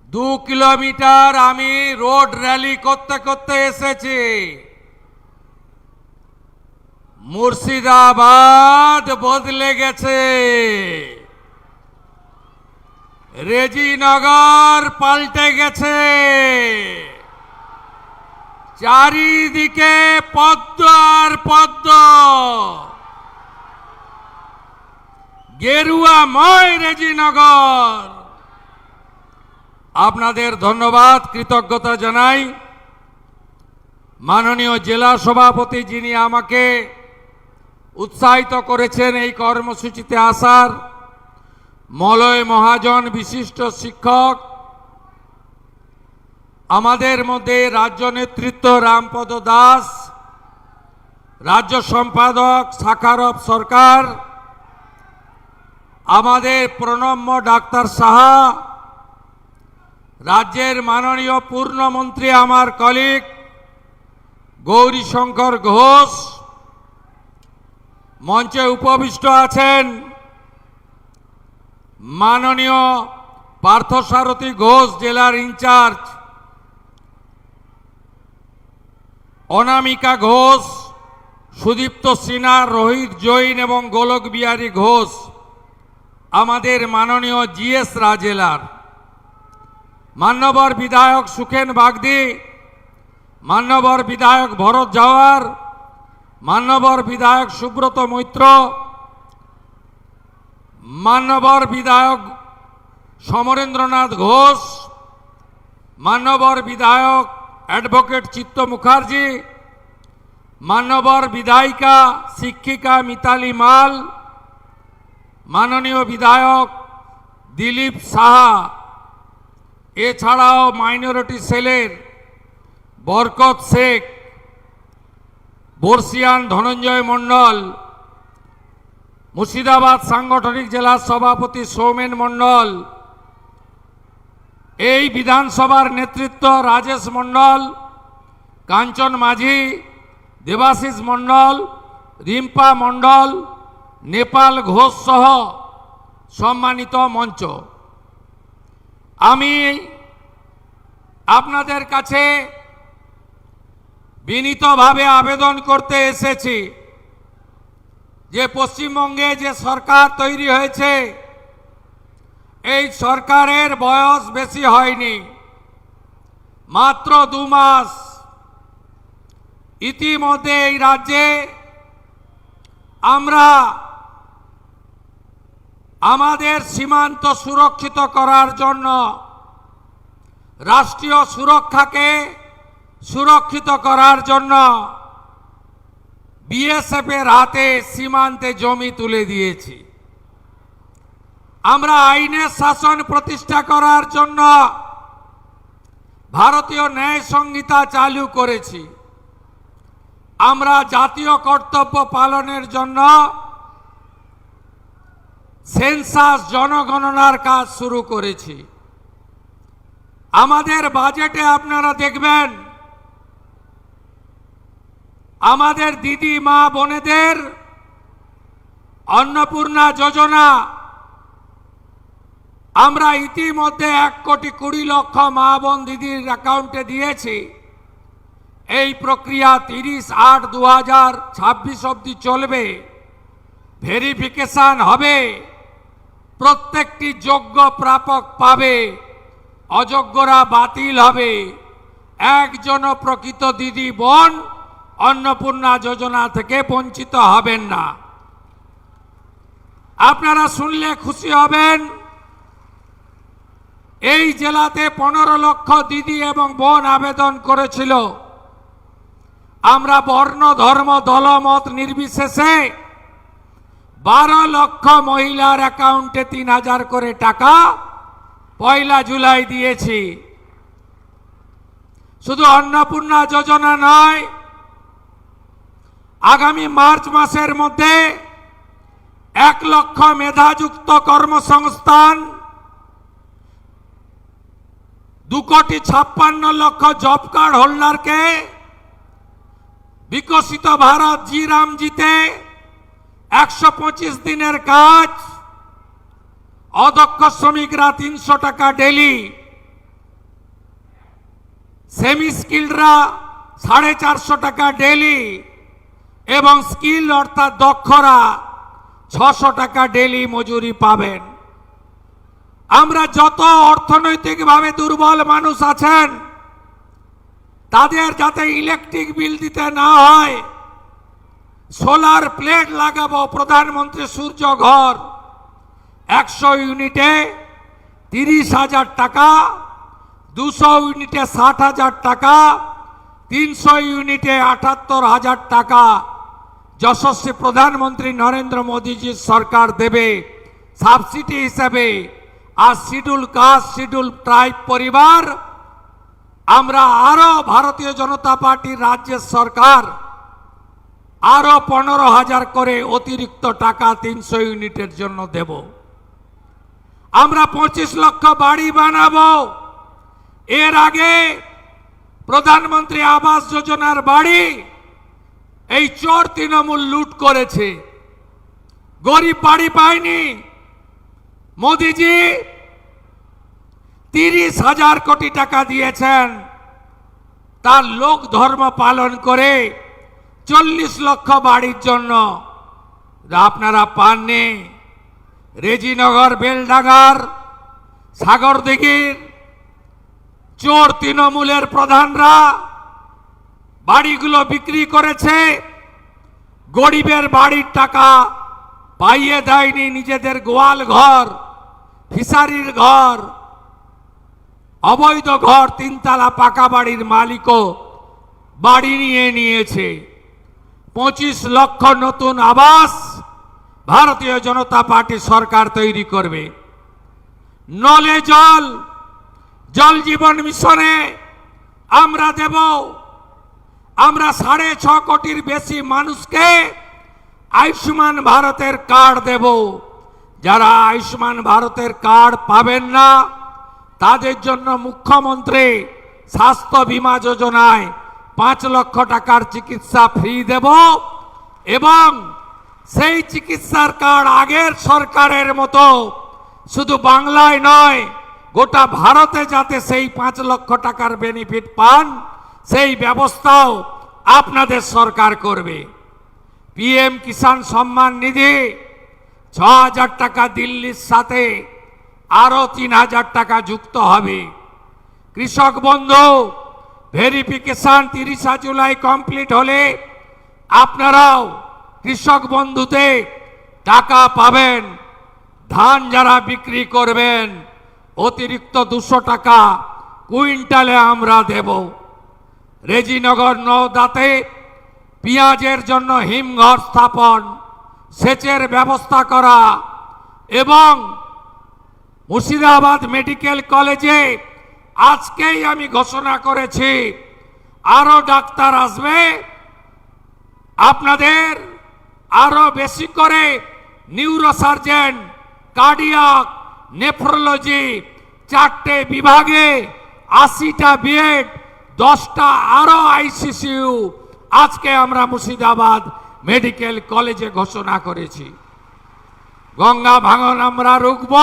2 kilometre আমি road rally করতে করতে এসেছি। মুর্শিদাবাদ বদলে গেছে, রেজিনগর পাল্টে গেছে। চারিদিকে পদ্ম আর পদ্ম, গেরুয়াময় রেজিনগর। আপনাদের ধন্যবাদ, কৃতজ্ঞতা জানাই। মাননীয় জেলা সভাপতি, যিনি আমাকে উৎসাহিত করেছেন এই কর্মসূচিতে আসার, মলয় মহাজন বিশিষ্ট শিক্ষক, আমাদের মধ্যে রাজ্য নেতৃত্ব রামপদ দাস, রাজ্য সম্পাদক শাখারব সরকার, আমাদের প্রণম্য ডাক্তার সাহা, রাজ্যের মাননীয় পূর্ণমন্ত্রী আমার কলিগ গৌরীশঙ্কর ঘোষ, মঞ্চে উপবিষ্ট আছেন মাননীয় পার্থসারথী ঘোষ জেলার ইনচার্জ, অনামিকা ঘোষ, সুদীপ্ত সিনহা, রোহিত জৈন এবং গোলক বিহারী ঘোষ, আমাদের মাননীয় জিএস রাজেলার, মান্যবর বিধায়ক সুখেন বাগদি, মান্যবর বিধায়ক ভরত জাওয়ার, মান্যবর বিধায়ক সুব্রত মৈত্র, মান্যবর বিধায়ক সমরেন্দ্রনাথ ঘোষ, মান্যবর বিধায়ক অ্যাডভোকেট চিত্ত মুখার্জি, মান্যবর বিধায়িকা শিক্ষিকা মিতালি মাল, মাননীয় বিধায়ক দিলীপ সাহা, এছাড়াও মাইনরিটি সেলের বরকত শেখ, বর্ষিয়ান ধনঞ্জয় মণ্ডল, মুর্শিদাবাদ সাংগঠনিক জেলার সভাপতি সৌমেন মণ্ডল, এই বিধানসভার নেতৃত্ব রাজেশ মণ্ডল, কাঞ্চন মাঝি, দেবাশিস মণ্ডল, রিম্পা মণ্ডল, নেপাল ঘোষ সহ সম্মানিত মঞ্চ, আমি আপনাদের কাছে বিনীতভাবে আবেদন করতে এসেছি যে পশ্চিমবঙ্গে যে সরকার তৈরি হয়েছে, এই সরকারের বয়স বেশি হয়নি, মাত্র 2 মাস। ইতিমধ্যে এই রাজ্যে আমরা আমাদের সীমান্ত সুরক্ষিত করার জন্য, রাষ্ট্রীয় সুরক্ষাকে সুরক্ষিত করার জন্য বিএসএফ এর হাতে সীমান্তে জমি তুলে দিয়েছি। আমরা আইনের শাসন প্রতিষ্ঠা করার জন্য ভারতীয় ন্যায় সংহিতা চালু করেছি। আমরা জাতীয় কর্তব্য পালনের জন্য সেন্সাস জনগণনার কাজ শুরু করেছি। আমাদের বাজেটে আপনারা দেখবেন আমাদের দিদি মা বোনেদের অন্নপূর্ণা যোজনা আমরা ইতিমধ্যে 1,20,00,000 মা বোন দিদির অ্যাকাউন্টে দিয়েছি। এই প্রক্রিয়া 30/8/2026 অবধি চলবে, ভেরিফিকেশন হবে, প্রত্যেকটি যোগ্য প্রাপক পাবে, অযোগ্যরা বাতিল হবে। একজনও প্রকৃত দিদি বোন অন্নপূর্ণা যোজনা থেকে বঞ্চিত হবেন না। আপনারা শুনলে খুশি হবেন, এই জেলাতে 15 লক্ষ দিদি এবং বোন আবেদন করেছিল। আমরা বর্ণ ধর্ম দলমত নির্বিশেষে 12 লক্ষ মহিলার অ্যাকাউন্টে 3000 করে টাকা 1 জুলাই দিয়েছি। শুধু অন্নপূর্ণা যোজনা নয়, আগামী মার্চ মাসের মধ্যে 1 লক্ষ মেধাযুক্ত কর্মসংস্থান, 2,56,00,000 জব কার্ড হোল্ডারকে বিকশিত ভারত জি রামজিতে 125 দিনের কাজ, অদক্ষ শ্রমিকরা 300 টাকা ডেলি, সেমি স্কিলডরা 450 টাকা ডেলি এবং স্কিল অর্থাৎ দক্ষরা 600 টাকা ডেলি মজুরি পাবেন। আমরা যত অর্থনৈতিকভাবে দুর্বল মানুষ আছেন তাদের যাতে ইলেকট্রিক বিল দিতে না হয়, সোলার প্লেট লাগাবো। প্রধানমন্ত্রী সূর্য ঘর 100 ইউনিটে 30,000 টাকা, 200 ইউনিটে 60,000 টাকা, 300 ইউনিটে 78,000 টাকা যশস্বী প্রধানমন্ত্রী নরেন্দ্র মোদীজির সরকার দেবে সাবসিডি হিসেবে। আর শিডিউল কাস্ট, শিডিউল ট্রাইব পরিবার আমরা আরো ভারতীয় জনতা পার্টির রাজ্যের সরকার আরো 15,000 করে অতিরিক্ত টাকা 300 ইউনিটের জন্য দেব। আমরা 25 লক্ষ বাড়ি বানাবো। এর আগে প্রধানমন্ত্রী আবাস যোজনার বাড়ি এই চোর তৃণমূল লুট করেছে, গরিব বাড়ি পায়নি। মোদিজি 30,000 কোটি টাকা দিয়েছেন, তার লোক ধর্ম পালন করে 40 লক্ষ বাড়ির জন্য। আপনারা পাননি। রেজিনগর, বেলডাঙ্গার, সাগরদিঘির চোর তৃণমূলের প্রধানরা বাড়িগুলো বিক্রি করেছে, গরিবের বাড়ির টাকা পাইয়ে দেয়নি। নিজেদের গোয়াল ঘর, ফিশারির ঘর, অবৈধ ঘর, 3 তলা পাকা বাড়ির মালিকও বাড়ি নিয়ে নিয়েছে। 25 লক্ষ নতুন আবাস ভারতীয় জনতা পার্টি সরকার তৈরি করবে। নলে জল, জল জীবন মিশনে আমরা দেব। আমরা 6.5 কোটির বেশি মানুষকে আয়ুষ্মান ভারতের কার্ড দেব। যারা আয়ুষ্মান ভারতের কার্ড পাবেন না তাদের জন্য মুখ্যমন্ত্রী স্বাস্থ্য বীমা যোজনায় 5 লক্ষ টাকার চিকিৎসা ফ্রি দেব এবং সেই চিকিৎসার কার্ড আগের সরকারের মতো শুধু বাংলায় নয় গোটা ভারতে যাতে সেই 5 লক্ষ টাকার বেনিফিট পান সেই ব্যবস্থাও আপনাদের সরকার করবে। পিএম কিষাণ সম্মান নিধি 6,000 টাকা দিল্লির সাথে আরো 3,000 টাকা যুক্ত হবে। কৃষক বন্ধু ভেরিফিকেশন 30 জুলাই কমপ্লিট হলে আপনারাও কৃষক বন্ধুতে টাকা পাবেন। ধান যারা বিক্রি করবেন অতিরিক্ত 200 টাকা কুইন্টালে আমরা দেব। রেজিনগর নওদাতে পেঁয়াজের জন্য হিমঘর স্থাপন, সেচের ব্যবস্থা করা এবং মুর্শিদাবাদ মেডিকেল কলেজে আজকেই আমি ঘোষণা করেছি আরো ডাক্তার আসবে। আপনাদের আরো বেশি করে নিউরোসার্জন, কার্ডিয়াক, নেফ্রোলজি 4টে বিভাগে 80টা বেড, 10টা আরো আইসিসিউ আজকে আমরা মুর্শিদাবাদ মেডিকেল কলেজে ঘোষণা করেছি। গঙ্গা ভাঙন আমরা রুখব।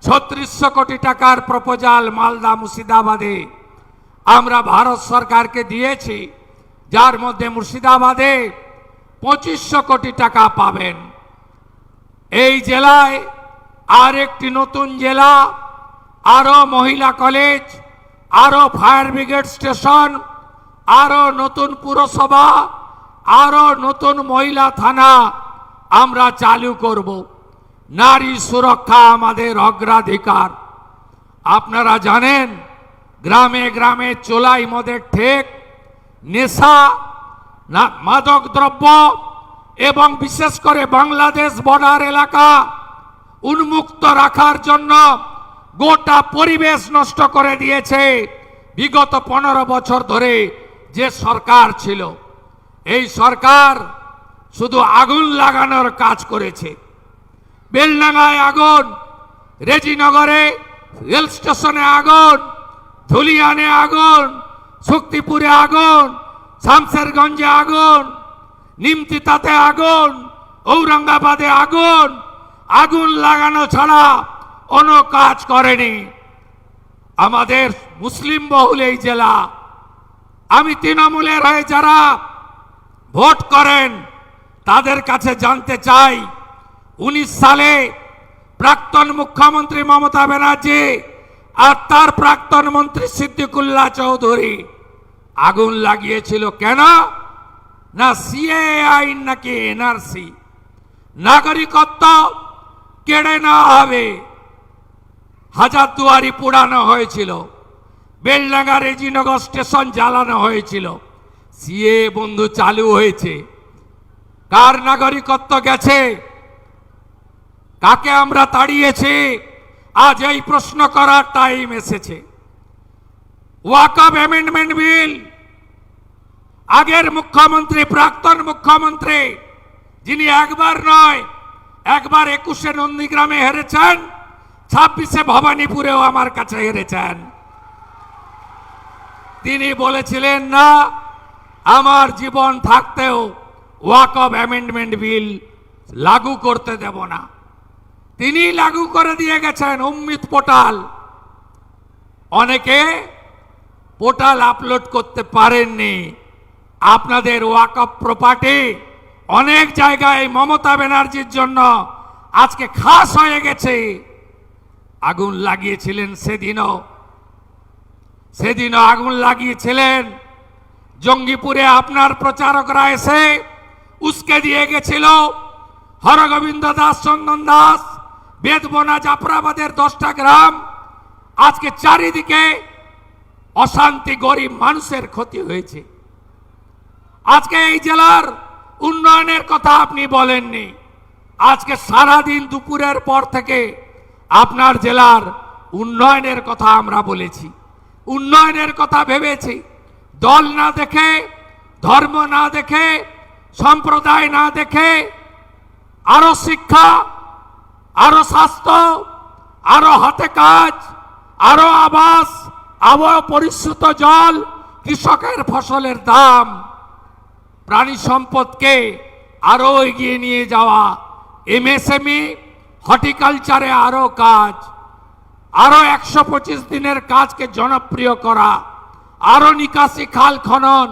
3600 কোটি টাকার প্রপোজাল মালদা মুর্শিদাবাদে আমরা ভারত সরকারকে দিয়েছি, যার মধ্যে মুর্শিদাবাদে 2500 কোটি টাকা পাবেন। এই জেলায় আর একটি নতুন জেলা, আরো মহিলা কলেজ, আরো ফায়ার ব্রিগেড স্টেশন, আরো নতুন পুরসভা, আরো নতুন মহিলা থানা আমরা চালু করব। নারী সুরক্ষা আমাদের অগ্রাধিকার। আপনারা জানেন গ্রামে গ্রামে চোলাই মদের ঠেক, নেশা, মাদক দ্রব্য এবং বিশেষ করে বাংলাদেশ বর্ডার এলাকা উন্মুক্ত রাখার জন্য গোটা পরিবেশ নষ্ট করে দিয়েছে বিগত 15 বছর ধরে যে সরকার ছিল। এই সরকার শুধু আগুন লাগানোর কাজ করেছে। বেলডাঙ্গায় আগুন, রেজিনগরে রেল স্টেশনে আগুন, ধুলিয়ানে আগুন, শক্তিপুরে আগুন, শামসেরগঞ্জে আগুন, নিমতিতাতে আগুন, ঔরঙ্গাবাদে আগুন। আগুন লাগানো ছাড়া কোনো কাজ করেনি। আমাদের মুসলিম বহুল এই জেলা। আমি তৃণমূলের হয়ে যারা ভোট করেন তাদের কাছে জানতে চাই, 19 সালে প্রাক্তন মুখ্যমন্ত্রী মমতা ব্যানার্জি আর তার প্রাক্তন মন্ত্রী সিদ্দিকুল্লাহ চৌধুরী আগুন লাগিয়েছিল কেন? না সিএ আইন নাকি এনআরসি, নাগরিকত্ব কেড়ে নেওয়া হবে, হাজারদুয়ারি পোড়ানো হয়েছিল, বেলডাঙ্গা রেজিনগর স্টেশন জ্বালানো হয়েছিল। সিএ বন্ধু চালু হয়েছে, কার নাগরিকত্ব গেছে? কাকে আমরা তাড়িয়েছি? আজ এই প্রশ্ন করার টাইম এসেছে। ওয়াকফ অ্যামেন্ডমেন্ট বিল, আগের মুখ্যমন্ত্রী প্রাক্তন মুখ্যমন্ত্রী যিনি একবার নয় একবার 21-এ নন্দীগ্রামে হেরেছেন, 26-এ ভবানীপুরেও আমার কাছে হেরেছেন, তিনি বলেছিলেন না আমার জীবন থাকতেও ওয়াকফ অ্যামেন্ডমেন্ট বিল লাগু করতে দেব না। তিনি লাগু করে দিয়ে গেছেন উম্মিত পোর্টাল। অনেকে পোর্টাল আপলোড করতে পারেননি। আপনাদের ওয়াকফ প্রপার্টি অনেক জায়গায় মমতা ব্যানার্জির জন্য আজকে খাস হয়ে গেছে। আগুন লাগিয়েছিলেন সেদিনও আগুন লাগিয়েছিলেন। জঙ্গিপুরে আপনার প্রচারকরা এসে উস্কে দিয়ে গেছিল। হরগোবিন্দ দাস, চন্দন দাস, বেদবনা, জাফরাবাদের 10টা গ্রাম, আজকে চারিদিকে অশান্তি, গরিব মানুষের ক্ষতি হয়েছে। আজকে এই জেলার উন্নয়নের কথা আপনি বলেননি। আজকে সারাদিন দুপুরের পর থেকে আপনার জেলার উন্নয়নের কথা আমরা বলেছি, উন্নয়নের কথা ভেবেছি। দল না দেখে, ধর্ম না দেখে, সম্প্রদায় না দেখে, আরো শিক্ষা, আরো স্বাস্থ্য, আরো হাতে কাজ, আরো আবাস, আরো পরিশুদ্ধ জল, কৃষকের ফসলের দাম, প্রাণী সম্পদকে আরো এগিয়ে নিয়ে যাওয়া, এমএসএমই, হর্টিকালচারে আরো কাজ, আরো 125 দিনের কাজকে জনপ্রিয় করা, আরো নিকাশি খাল খনন,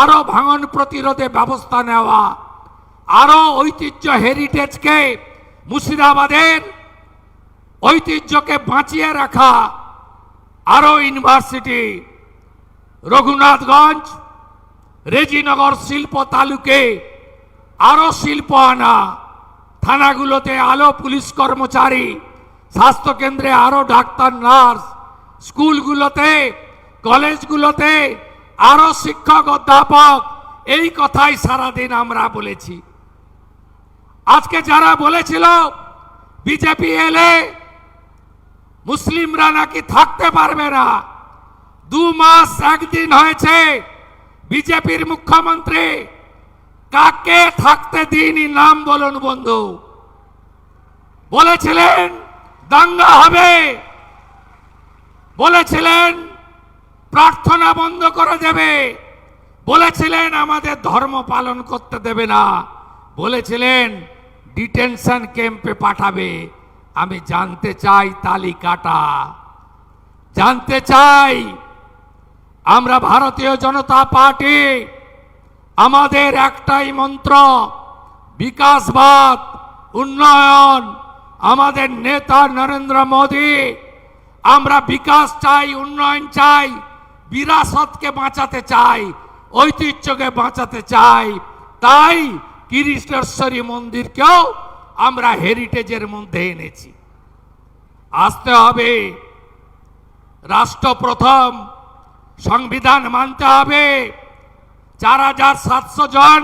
আরো ভাঙন প্রতিরোধে ব্যবস্থা নেওয়া, আরো ঐতিহ্য হেরিটেজকে, মুর্শিদাবাদের ঐতিহ্যকে বাঁচিয়ে রাখা, আরো ইউনিভার্সিটি, রঘুনাথগঞ্জ, রেজিনগর শিল্প তালুকে আরো শিল্প আনা, থানাগুলোতে আরো পুলিশ কর্মচারী, স্বাস্থ্যকেন্দ্রে আরো ডাক্তার নার্স, স্কুলগুলোতে কলেজগুলোতে আরো শিক্ষক অধ্যাপক। এই কথাই সারাদিন আমরা বলেছি। আজকে যারা বলেছিল বিজেপি এলে মুসলিমরা নাকি থাকতে পারবে না, 2 মাস 1 দিন হয়েছে বিজেপির মুখ্যমন্ত্রী, কাকে থাকতে দিনই নাম বলুন বন্ধু। বলেছিলেন দাঙ্গা হবে, বলেছিলেন প্রার্থনা বন্ধ করে দেবে, বলেছিলেন আমাদের ধর্ম পালন করতে দেবে না, বলেছিলেন ডিটেনশন ক্যাম্পে পাঠাবে। আমি জানতে চাই তালিকাটা, জানতে চাই। আমরা ভারতীয় জনতা পার্টি, আমাদের একটাই মন্ত্র বিকাশবাদ, উন্নয়ন। আমাদের নেতা নরেন্দ্র মোদী, আমরা বিকাশ চাই, উন্নয়ন চাই, বিরাসতকে বাঁচাতে চাই, ঐতিহ্যকে বাঁচাতে চাই। তাই কৃষ্ণেশ্বরী মন্দিরকেও আমরা হেরিটেজের মধ্যে এনেছি। আসতে হবে, রাষ্ট্র প্রথম, সংবিধান মানতে হবে। 4700 জন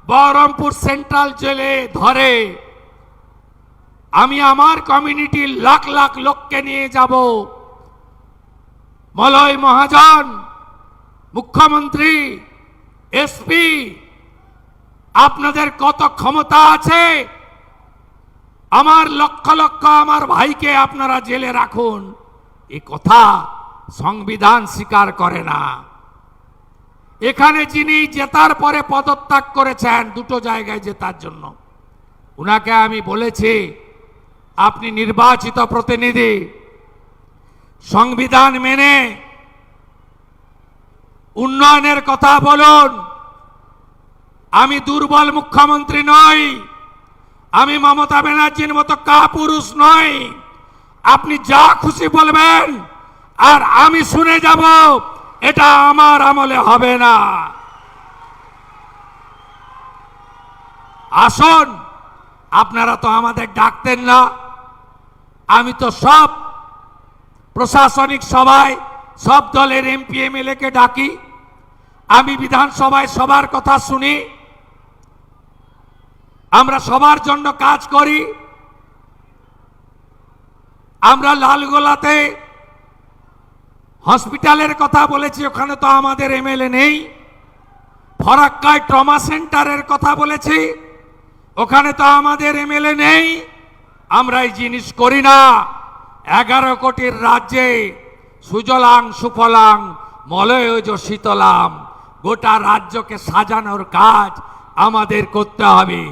বহরমপুর সেন্ট্রাল জেলে ধরে, আমি আমার কমিউনিটির লাখ লাখ লোককে নিয়ে যাব। মলয় মহাজন, মুখ্যমন্ত্রী, এসপি, আপনাদের কত ক্ষমতা আছে? আমার লক্ষ লক্ষ আমার ভাইকে আপনারা জেলে রাখুন, এ কথা সংবিধান স্বীকার করে না। এখানে যিনি জেতার পরে পদত্যাগ করেছেন 2টো জায়গায় জেতার জন্য, উনাকে আমি বলেছি আপনি নির্বাচিত প্রতিনিধি, সংবিধান মেনে উন্নয়নের কথা বলুন। আমি দুর্বল মুখ্যমন্ত্রী নই, আমি মমতা ব্যানার্জির মতো কাপুরুষ নই। আপনি যা খুশি বলবেন আর আমি শুনে যাব, এটা আমার আমলে হবে না। আসুন, আপনারা তো আমাদের ডাকতেন না। আমি তো সব প্রশাসনিক সভায় সব দলের এমপি এমএলএ কে ডাকি, আমি বিধানসভায় সবার কথা শুনি, আমরা সবার জন্য কাজ করি। আমরা লালগোলাতে হসপিটালের কথা বলেছি, ওখানে তো আমাদের এমএলএ নেই। ফরাক্কায় ট্রমা সেন্টারের কথা বলেছি, ওখানে তো আমাদের এমএলএ নেই। আমরা এই জিনিস করি না। 11 কোটির রাজ্যে সুজলাং সুফলাং মলয়জ শীতলাম, গোটা রাজ্যকে সাজানোর কাজ আমাদের করতে হবে।